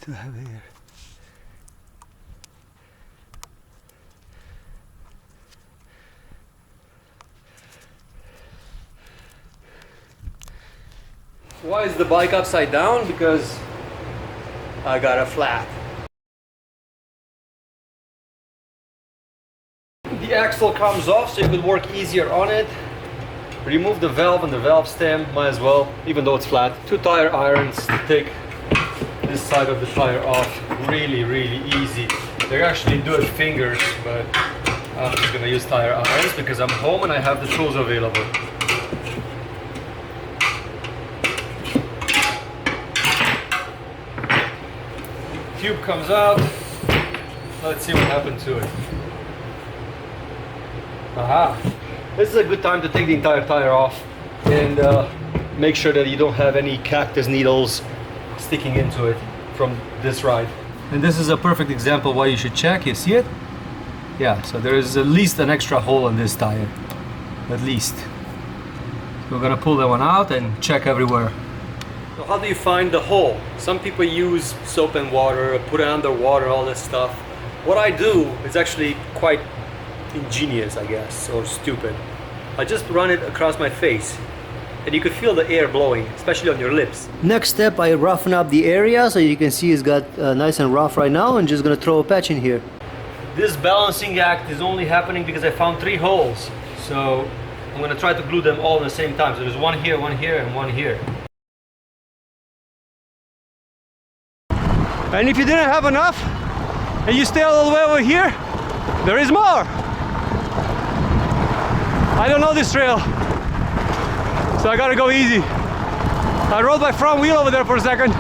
Still have air. Why is the bike upside down? Because I got a flat. The axle comes off, so you could work easier on it. Remove the valve and the valve stem, might as well, even though it's flat. 2 tire irons to take this side of the tire off. Really, really easy. They actually do it fingers, but I'm just gonna use tire irons because I'm home and I have the tools available. Tube comes out. Let's see what happened to it. Aha! This is a good time to take the entire tire off and make sure that you don't have any cactus needles sticking into it from this ride. And this is a perfect example why you should check. You see it? Yeah, so there is at least an extra hole in this tire. At least. So we're gonna pull that one out and check everywhere. So how do you find the hole? Some people use soap and water, put it underwater, all this stuff. What I do is actually quite ingenious, I guess, or stupid. I just run it across my face and you could feel the air blowing, especially on your lips. Next step, I roughen up the area so you can see it's got nice and rough right now, and just gonna throw a patch in here. This balancing act is only happening because I found 3 holes. So I'm gonna try to glue them all at the same time. So there's one here, and one here. And if you didn't have enough and you stay all the way over here, there is more. I don't know this trail, so I gotta go easy. I rolled my front wheel over there for a second.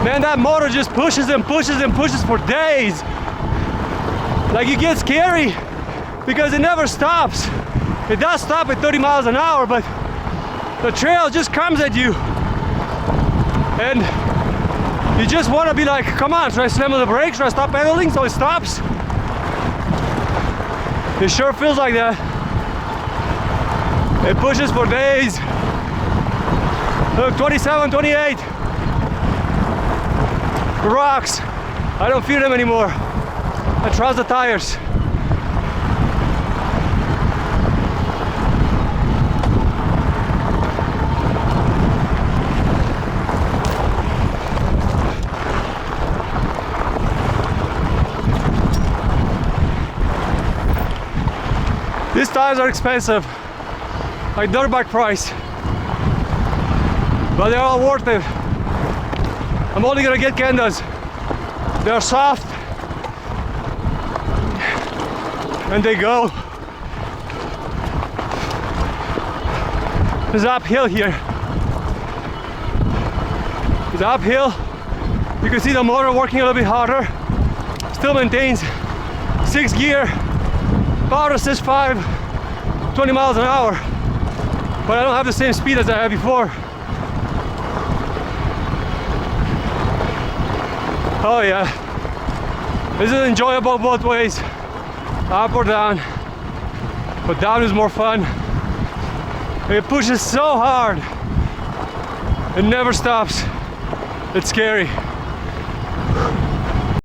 Man, that motor just pushes and pushes and pushes for days. Like, it gets scary because it never stops. It does stop at 30 miles an hour, but the trail just comes at you. And you just want to be like, come on, should I slam on the brakes? Should I stop pedaling so it stops? It sure feels like that. It pushes for days. Look, 27, 28. Rocks. I don't fear them anymore. I trust the tires. These tires are expensive, like dirt bike price, but they're all worth it. I'm only gonna get Kendas. They're soft and they go. It's uphill here. It's uphill. You can see the motor working a little bit harder. Still maintains 6 gear. Power assist 5, 20 miles an hour, but I don't have the same speed as I had before. Oh yeah, this is enjoyable both ways, up or down, but down is more fun. It pushes so hard, it never stops. It's scary.